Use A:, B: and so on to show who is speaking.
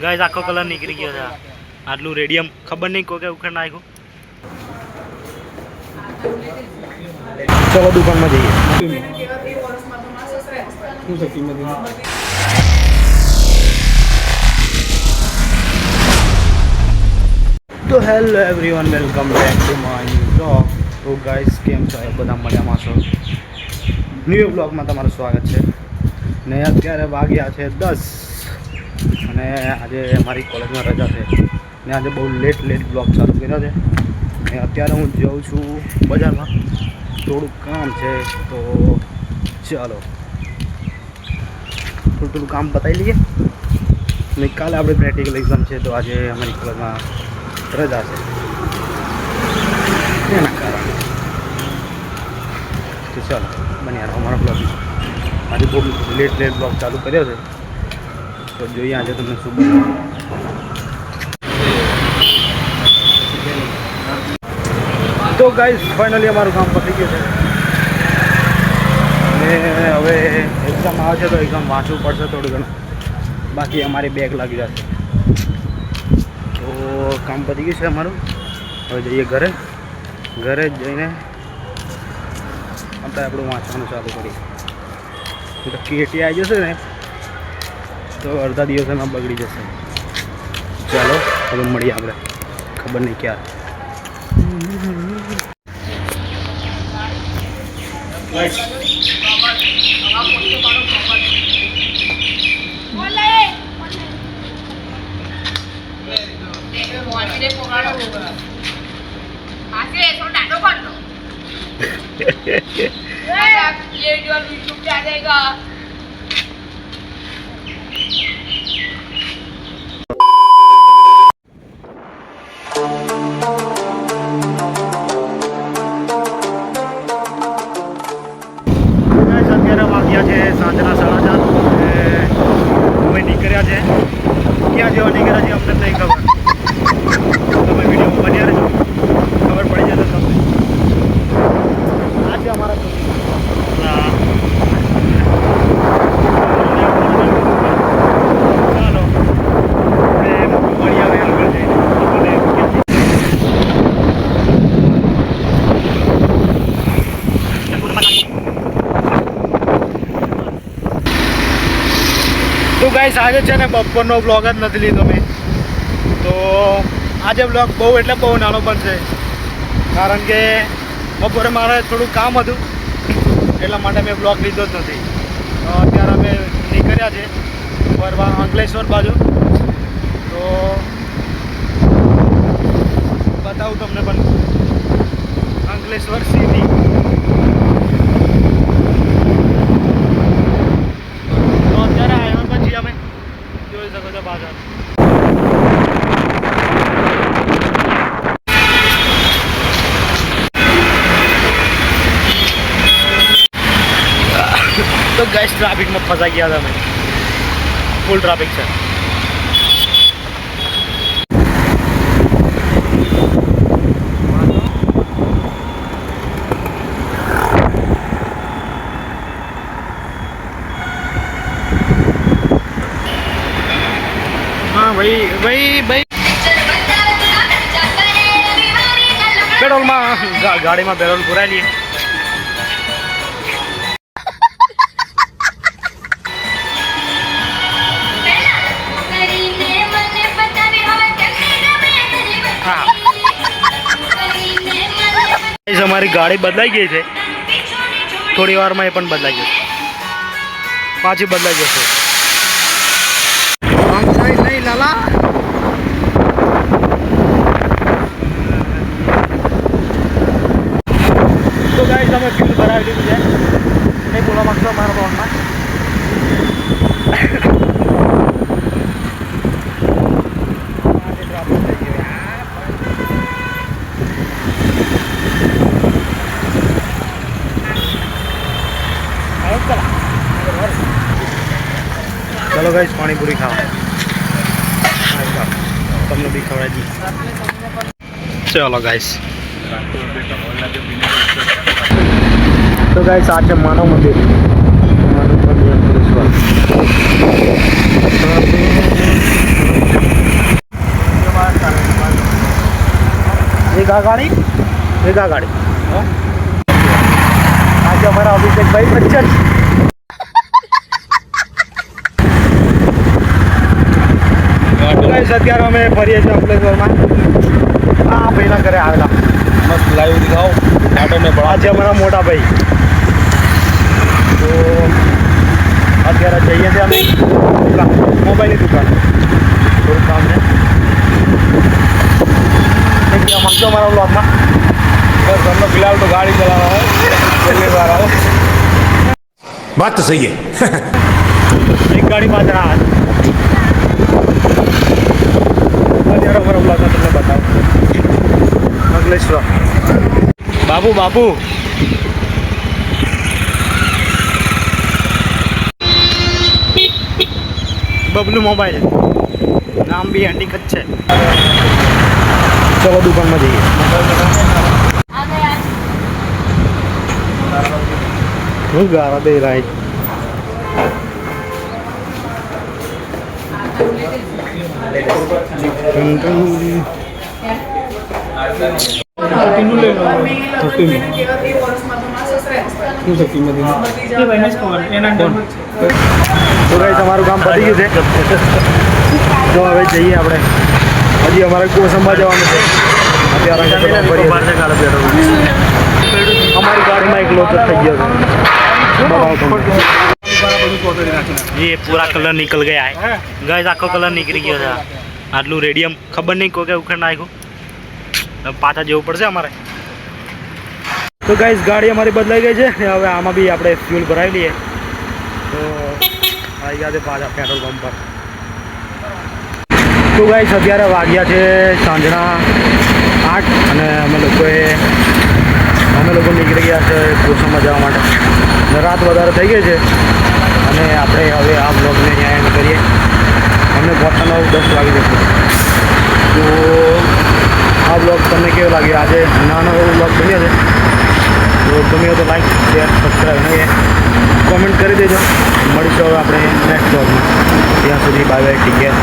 A: guys આખો colour નીકળી ગયો છે આટલું રેડિયમ ખબર નહીં કોઈ કે ઉખેડ નાખ્યું ચલો દુકાનમાં જઈએ તો hello everyone welcome back to my new blog તો ગાઈસ કેમ છો બધા મજામાં છો ન્યૂ બ્લોગમાં તમારું સ્વાગત છે ને અત્યારે વાગ્યા છે 10 અને આજે અમારી કોલેજમાં રજા છે ને આજે બહુ લેટ બ્લોગ ચાલુ કર્યો છે ને અત્યારે હું જાઉં છું બજારમાં થોડુંક કામ છે તો ચાલો થોડું કામ બતાવી લઈએ ને કાલે આપણે પ્રેક્ટિકલ એક્ઝામ છે તો આજે અમારી કોલેજમાં રજા છે એના કારણે તો ચાલો બન્યા રહો અમારા બ્લોગમાં આજે બહુ લેટ બ્લોગ ચાલુ કર્યો છે તો જોઈએ આજે તમને શું બનાવું તો ગાઈસ ફાઇનલી અમારું કામ પતી ગયું છે ને હવે એક્ઝામ આવે છે તો એક્ઝામ વાંચવું પડશે થોડું ઘણું બાકી અમારી બેગ લાગી જશે તો કામ પતી ગયું છે અમારું હવે જઈએ ઘરે જઈને આપણે આપણું વાંચવાનું ચાલુ કરીએ તો કેટી આવી જશે ને તો અડધા દિવસમાં બગડી જશે ચાલો હવે મળીએ આપણે ખબર નહીં ક્યારે
B: ये जो यूट्यूब पे आ जाएगा
A: સાંજના 4:30 અમે નીકળ્યા છે ક્યાં જેવા નીકળ્યા છે અમને નહીં ખબર તમે વિડીયોમાં બન્યા રહેજો ખબર પડી જશે તમને આ છે અમારા ચાલો મળી આવે આગળ જઈને તો ગાઈસ આજે છે ને બપોરનો બ્લોગ જ નથી લીધો મેં તો આજે બ્લોગ બહુ એટલે બહુ નાનો બનશે કારણ કે બપોરે મારે થોડું કામ હતું એટલા માટે મેં બ્લોગ લીધો જ નથી તો અત્યારે અમે નીકળ્યા છે ફરવા અંકલેશ્વર બાજુ તો બતાવું તમને પણ અંકલેશ્વર સિટી तो गाइस ट्रैफिक में फंसा गया था मैं फुल ट्रैफिक से हाँ भाई पेट्रोल में गाड़ी में पेट्रोल पुरा लिए हमारी गाड़ी बदलाई गई है थोड़ी वार में पण बदलाई गई पाछी बदलाई जैसे नहीं लाला तो गाइस हमें फ्यूल भरा दीजिए है नहीं बोला मांगता हमारा फोन में चलो गाइस पानी पूरी खाओ तुमने भी खवड़ा दी चलो गाइस तो गाइस आज मानव मंदिर એક આ ગાડી હા આજે અમારા અભિષેકભાઈ બચ્ચન ગાઈસ અત્યારે અમે ફરીએ છીએ અંકલેશ્વરમાં આ ભાઈના ઘરે આવેલા
C: મસ્ત લાઈવ દિખાઓ ગાર્ડન ને
A: આજે અમારા મોટા ભાઈ તો અત્યારે જઈએ છીએ અમે મોબાઈલની દુકાન થોડું કામ છે સમજો અમારા બ્લોગમાં
C: બસ हमने फिलहाल तो गाड़ी चला रहा है चलने जा रहा हूँ
D: बात तो सही है
A: એક ગાડી પાછળ આ અત્યારે અમારા બ્લોગમાં તમને બતાવું અંકલેશ્વર બાબુ બાબુ બબલુ મોબાઈલ નામ બી એન્ટિક જ છે ચલો દુકાનમાં જઈએ હું ગારા દે રાઈ તો ભાઈ તમારું કામ પતી ગયું છે જો હવે જઈએ આપણે હજી અમારે કોસંબા જવાનું છે અત્યારે અમારી ગાડીમાં એક લોચો થઈ ગયો છે બતાવો તમને ये पूरा कलर निकल गया है गाइस आखो कलर निकली गया था आटलू रेडियम खबर नहीं को क्या उखड़ नाखो पाछा जવું પડશે અમારે તો ગાઈસ ગાડી અમારી બદલાઈ ગઈ છે ને હવે આમાં બી આપણે ફ્યુલ ભરાવી લઈએ તો આવી ગયા છે પાછા પેટ્રોલ પંપ પર તો ગાઈસ અત્યારે વાગ્યા છે સાંજના 8 અને અમે લોકો નીકળી ગયા છે કોસંબા જવા માટે ને રાત વધારે થઈ ગઈ છે અને આપણે હવે આ બ્લોગને અહીંયા એન્ડ કરીએ અમને પહોંચવાનો 10 વાગી જશે તો આ બ્લોગ તમને કેવો લાગ્યો આજે નાનો એવો બ્લોગ બન્યો છે તો ગમ્યો તો લાઈક શેર સબસ્ક્રાઈબ અને કોમેન્ટ કરી દેજો મળીશું હવે આપણે નેક્સ્ટ બ્લોગમાં ત્યાં સુધી બાય બાય ટેક કેર